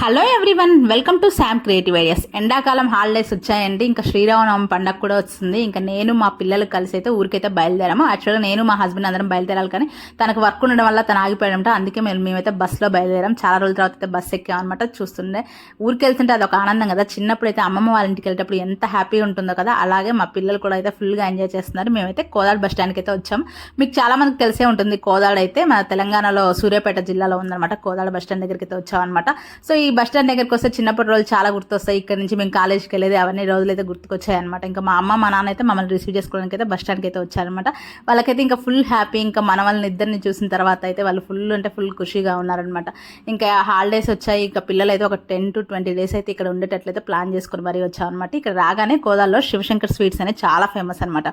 Hello everyone, welcome to Sam creative ideas. ఎండాకాలం holidays వచ్చాయండి. ఇంకా శ్రీరామనవమి పండగ కూడా వస్తుంది. ఇంకా నేను మా పిల్లలు కలిసి అయితే ఊరికైతే బయలుదేరాము. యాక్చువల్గా నేను మా హస్బెండ్ అందరం బయలుదేరాలి, కానీ తనకు వర్క్ ఉండడం వల్ల తను ఆగిపోయాడంట. అందుకే మేమైతే బస్సులో బయలుదేరాం. చాలా రోజుల తర్వాత అయితే బస్సు ఎక్కామన్నమాట. చూస్తుండే ఊరికి వెళ్తుంటే అదొక ఆనందం కదా. చిన్నప్పుడు అయితే అమ్మమ్మ వాళ్ళ ఇంటికి వెళ్ళేటప్పుడు ఎంత హ్యాపీగా ఉంటుందో కదా, అలాగే మా పిల్లలు కూడా అయితే ఫుల్గా ఎంజాయ్ చేస్తున్నారు. మేమైతే కోదాడ బస్ స్టాండ్కి అయితే వచ్చాం. మీకు చాలా మందికి తెలిసే ఉంటుంది, కోదాడ అయితే మన తెలంగాణలో సూర్యాపేట జిల్లాలో ఉందన్నమాట. కోదాడ బస్ స్టాండ్ దగ్గరికి అయితే వచ్చామన్నమాట. సో ఈ బస్ స్టాండ్ దగ్గరికి వస్తే చిన్నప్పటి రోజులు చాలా గుర్తొస్తాయి. ఇక్కడ నుంచి మేము కాలేజ్కి వెళ్ళేది అవన్నీ రోజులు అయితే గుర్తుకొచ్చాయి అనమాట. ఇంకా మా అమ్మ మా నాన్న అయితే మమ్మల్ని రిసీవ్ చేసుకోవడానికి అయితే బస్ స్టాండ్కి అయితే వచ్చారనమాట. వాళ్ళకైతే ఇంకా ఫుల్ హ్యాపీ. ఇంకా మన వాళ్ళని ఇద్దరిని చూసిన తర్వాత అయితే వాళ్ళు ఫుల్ ఖుషిగా ఉన్నారనమాట. ఇంకా హాలిడేస్ వచ్చాయి. ఇంకా పిల్లలు అయితే ఒక 10 to 20 days అయితే ఇక్కడ ఉండేటట్లయితే ప్లాన్ చేసుకుని మరీ వచ్చామన్నమాట. ఇక్కడ రాగానే కోదాల్లో శివశంకర్ స్వీట్స్ అనేది చాలా ఫేమస్ అనమాట.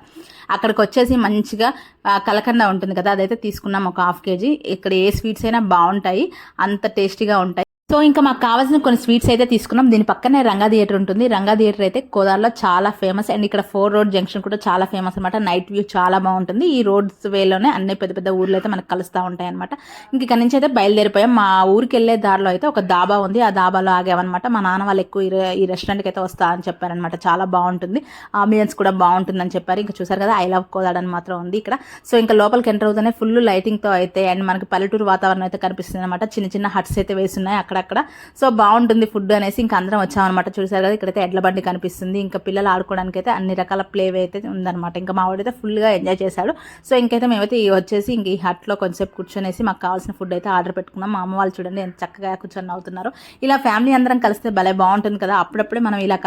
అక్కడికి వచ్చేసి మంచిగా కలకండ ఉంటుంది కదా, అదైతే తీసుకున్నాం ఒక 1/2 kg. ఇక్కడ ఏ స్వీట్స్ అయినా బాగుంటాయి, అంత టేస్టీగా ఉంటాయి. సో ఇంకా మాకు కావాల్సిన కొన్ని స్వీట్స్ అయితే తీసుకున్నాం. దీని పక్కనే రంగా థియేటర్ ఉంటుంది. రంగా థియేటర్ అయితే కోదాడలో చాలా ఫేమస్. అండ్ ఇక్కడ 4 road జంక్షన్ కూడా చాలా ఫేమస్ అనమాట. నైట్ వ్యూ చాలా బాగుంటుంది. ఈ రోడ్స్ వేలోనే అన్ని పెద్ద పెద్ద ఊర్లు అయితే మనకు కలుస్తూ ఉంటాయి అనమాట. ఇంక ఇక్కడ నుంచి అయితే బయలుదేరిపోయాం. మా ఊరికి వెళ్ళే దారిలో అయితే ఒక దాబా ఉంది. ఆ దాబాలో ఆగామన్నమాట. మా నాన్న వాళ్ళు ఎక్కువ ఈ రెస్టారెంట్కి అయితే వస్తా అని చెప్పారనమాట. చాలా బాగుంటుంది, ఆంబియన్స్ కూడా బాగుంటుందని చెప్పారు. ఇంకా చూసారు కదా, ఐ లవ్ కోదాడ అని మాత్రం ఉంది ఇక్కడ. సో ఇంకా లోపలికి ఎంటర్ అవుతూనే ఫుల్ లైటింగ్తో అయితే అండ్ మనకి పల్లెటూరు వాతావరణం అయితే కనిపిస్తుంది అనమాట. చిన్న చిన్న హట్స్ అయితే వేస్తున్నాయి అక్కడక్కడ. సో బాగుంటుంది ఫుడ్ అనేసి ఇంకా అందరం వచ్చామన్నమాట. చూసారు కదా, ఇక్కడైతే ఎడ్ల బండి కనిపిస్తుంది. ఇంకా పిల్లలు ఆడుకోవడానికి అయితే అన్ని రకాల ప్లేవే అయితే ఉందన్నమాట. ఇంకా మా వాడైతే ఫుల్గా ఎంజాయ్ చేశాడు. సో ఇంకైతే మేమైతే వచ్చేసి ఇంక ఈ హట్లో కొంచెంసేపు కూర్చొనేసి మాకు కావాల్సిన ఫుడ్ అయితే ఆర్డర్ పెట్టుకున్నాం. మా అమ్మ వాళ్ళు చూడండి ఎంత చక్కగా కూర్చొని అవుతున్నారు. ఇలా ఫ్యామిలీ అందరం కలిస్తే భలే బాగుంటుంది కదా. అప్పుడప్పుడే మనం ఇలా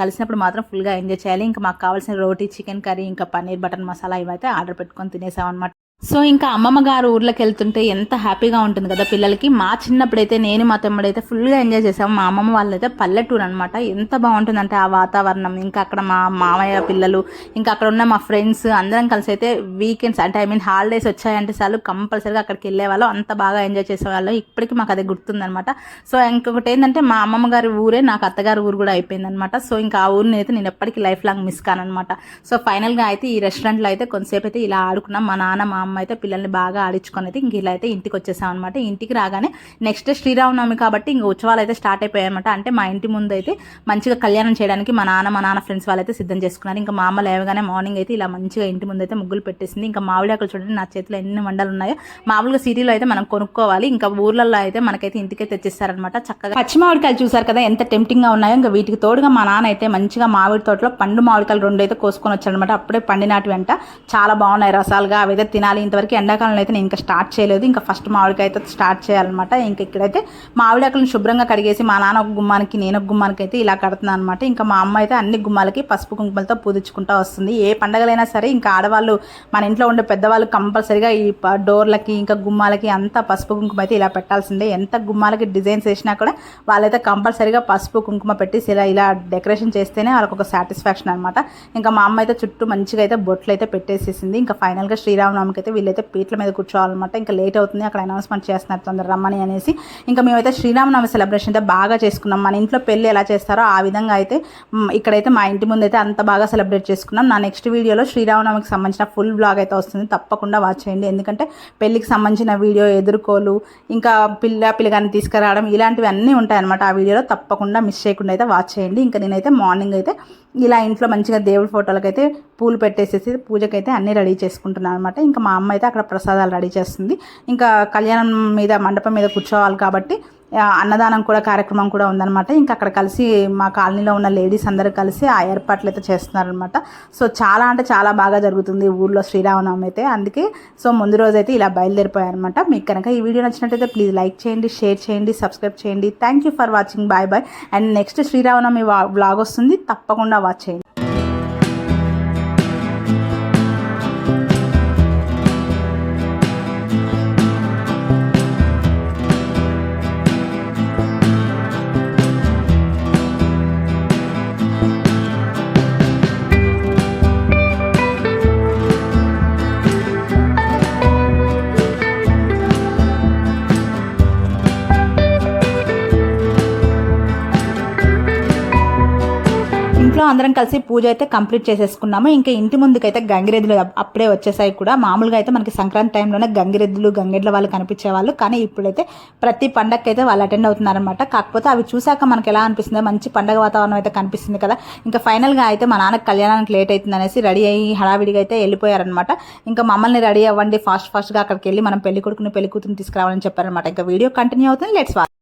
కలిసినప్పుడు మాత్రం ఫుల్గా ఎంజాయ్ చేయాలి. ఇంకా మాకు కావాల్సిన రోటీ, చికెన్ కర్రీ, ఇంకా పన్నీర్ బటర్ మసాలా ఇవైతే ఆర్డర్ పెట్టుకొని తినేసాం అనమాట. సో ఇంకా అమ్మమ్మ గారు ఊర్లోకి వెళ్తుంటే ఎంత హ్యాపీగా ఉంటుంది కదా పిల్లలకి. మా చిన్నప్పుడైతే నేను మా తమ్ముడైతే ఫుల్గా ఎంజాయ్ చేసాము. మా అమ్మమ్మ వాళ్ళైతే పల్లెటూరు అనమాట. ఎంత బాగుంటుందంటే ఆ వాతావరణం. ఇంకా అక్కడ మా మామయ్య పిల్లలు, ఇంకా అక్కడ ఉన్న మా ఫ్రెండ్స్ అందరం కలిసి అయితే వీకెండ్స్ అంటే హాలిడేస్ వచ్చాయంటే చాలు కంపల్సరీగా అక్కడికి వెళ్ళేవాళ్ళు. అంత బాగా ఎంజాయ్ చేసేవాళ్ళు. ఇప్పటికీ మాకు అదే గుర్తుందనమాట. సో ఇంకొకటి ఏంటంటే మా అమ్మమ్మ గారి ఊరే నాకు అత్తగారి ఊరు కూడా అయిపోయిందనమాట. సో ఇంకా ఆ ఊరిని అయితే నేను ఎప్పటికీ లైఫ్ లాంగ్ మిస్ కానమాట. సో ఫైనల్గా అయితే ఈ రెస్టారెంట్లో అయితే కొంతసేపు అయితే ఇలా ఆడుకున్నాం. మా నాన్న మా అమ్మ అయితే పిల్లల్ని బాగా ఆడించుకొని అయితే ఇంక ఇలా అయితే ఇంటికి వచ్చేసాం అనమాట. ఇంటికి రాగానే నెక్స్ట్ శ్రీరామనవమి కాబట్టి ఇంక ఉత్సవాలు అయితే స్టార్ట్ అయిపోయాయి అనమాట. అంటే మా ఇంటి ముందు అయితే మంచిగా కళ్యాణం చేయడానికి మా నాన్న ఫ్రెండ్స్ వాళ్ళైతే సిద్ధం చేసుకున్నారు. ఇంకా మా అమ్మ లేవగానే మార్నింగ్ అయితే ఇలా మంచిగా ఇంటి ముందు అయితే ముగ్గులు పెట్టేసింది. ఇంకా మామిడి ఆకులు చూడండి నా చేతిలో ఎన్ని మండలు ఉన్నాయో. మామూలుగా సిటీలో అయితే మనం కొనుక్కోవాలి, ఇంకా ఊర్లలో అయితే మనకైతే ఇంటికే తెచ్చిస్తారనమాట. చక్కగా పచ్చి మామిడికాయలు చూసారు కదా ఎంత టెంప్టింగ్ గా ఉన్నాయో. ఇంకా వీటికి తోడుగా మా నాన్న అయితే మంచిగా మామిడి తోటలో పండు మామిడికాయలు 2 అయితే కోసుకొని వచ్చారనమాట. అప్పుడే పండినాటి వెంట చాలా బాగున్నాయి రసాలుగా. అవైతే తినాలి. ఇంతవరకు ఎండాకాలంలో అయితే నేను ఇంకా స్టార్ట్ చేయలేదు. ఇంకా ఫస్ట్ మామిడికాయ అయితే స్టార్ట్ చేయాలన్నమాట. ఇంకా ఇక్కడైతే మామిడాకులను శుభ్రంగా కడిగేసి మా నాన్న ఒక గుమ్మానికి నేను ఒక గుమ్మానికి అయితే ఇలా కడుతున్నాను అనమాట. ఇంకా మా అమ్మ అయితే అన్ని గుమ్మాలకి పసుపు కుంకుమలతో పూజించుకుంటూ వస్తుంది. ఏ పండగలైనా సరే ఇంకా ఆడవాళ్ళు మన ఇంట్లో ఉండే పెద్దవాళ్ళు కంపల్సరీగా ఈ డోర్లకి ఇంకా గుమ్మాలకి అంతా పసుపు కుంకుమ అయితే ఇలా పెట్టాల్సిందే. ఎంత గుమ్మాలకి డిజైన్స్ వేసినా కూడా వాళ్ళైతే కంపల్సరీగా పసుపు కుంకుమ పెట్టి ఇలా డెకరేషన్ చేస్తేనే వాళ్ళకి ఒక సాటిస్ఫాక్షన్ అనమాట. ఇంకా మా అమ్మ అయితే చుట్టూ మంచిగా అయితే బొట్లు అయితే పెట్టేసేసింది. ఇంకా ఫైనల్గా శ్రీరామనవమికి అయితే వీళ్ళైతే పీట్ల మీద కూర్చోవాలన్నమాట. ఇంకా లేట్ అవుతుంది, అక్కడ అనౌన్స్మెంట్ చేస్తున్నారు తొందర రమ్మని అనేసి. ఇంకా మేమైతే శ్రీరామనవమి సెలబ్రేషన్ అయితే బాగా చేసుకున్నాం. మన ఇంట్లో పెళ్ళి ఎలా చేస్తారో ఆ విధంగా అయితే ఇక్కడైతే మా ఇంటి ముందు అయితే అంత బాగా సెలబ్రేట్ చేసుకున్నాం. నా నెక్స్ట్ వీడియోలో శ్రీరామనవమికి సంబంధించిన ఫుల్ బ్లాగ్ అయితే వస్తుంది, తప్పకుండా వాచ్ చేయండి. ఎందుకంటే పెళ్ళికి సంబంధించిన వీడియో, ఎదుర్కోలు, ఇంకా పిల్లగాని తీసుకురావడం ఇలాంటివి అన్నీ ఉంటాయన్నమాట. ఆ వీడియోలో తప్పకుండా మిస్ చేయకుండా అయితే వాచ్ చేయండి. ఇంకా నేనైతే మార్నింగ్ అయితే ఇలా ఇంట్లో మంచిగా దేవుడి ఫోటోలకైతే పూలు పెట్టేసేసి పూజకైతే అన్నీ రెడీ చేసుకుంటున్నాను అనమాట. ఇంకా మా అమ్మ అయితే అక్కడ ప్రసాదాలు రెడీ చేస్తుంది. ఇంకా కళ్యాణం మీద మండపం మీద కూర్చోవాలి కాబట్టి అన్నదానం కూడా కార్యక్రమం కూడా ఉందన్నమాట. ఇంకా అక్కడ కలిసి మా కాలనీలో ఉన్న లేడీస్ అందరూ కలిసి ఆ ఏర్పాట్లు అయితే చేస్తున్నారనమాట. సో చాలా అంటే చాలా బాగా జరుగుతుంది ఊర్లో శ్రీరామనవమి అయితే. అందుకే సో ముందు రోజు అయితే ఇలా బయలుదేరిపోయారనమాట. మీకు కనుక ఈ వీడియో నచ్చినట్టయితే ప్లీజ్ లైక్ చేయండి, షేర్ చేయండి, సబ్స్క్రైబ్ చేయండి. Thank you for watching. Bye bye. And next Sriramanavami vlog వస్తుంది, తప్పకుండా వాచ్ చేయండి. ఇంట్లో అందరం కలిసి పూజ అయితే కంప్లీట్ చేసేసుకున్నాము. ఇంకా ఇంటి ముందుకైతే గంగిరెద్దులు అప్పుడే వచ్చేసాయి కూడా. మామూలుగా అయితే మనకి సంక్రాంతి టైంలోనే గంగిరెద్దులు గంగెడ్ల వాళ్ళు కనిపించేవాళ్ళు, కానీ ఇప్పుడైతే ప్రతి పండగకి అయితే వాళ్ళు అటెండ్ అవుతున్నారనమాట. కాకపోతే అవి చూసాక మనకి ఎలా అనిపిస్తుంది, మంచి పండగ వాతావరణం అయితే కనిపిస్తుంది కదా. ఇంకా ఫైనల్గా అయితే మా నాన్నకి కళ్యాణానికి లేట్ అవుతుంది అనేసి రెడీ అయ్యి హడావిడిగా అయితే వెళ్ళిపోయారనమాట. ఇంకా మమ్మల్ని రెడీ అవ్వండి ఫాస్ట్గా అక్కడికి వెళ్ళి మనం పెళ్లి కొడుకుని పెళ్లి కూతురుని తీసుకురావాలని చెప్పారనమాట. ఇంకా వీడియో కంటిన్యూ అవుతుంది, లెట్స్ వాచ్.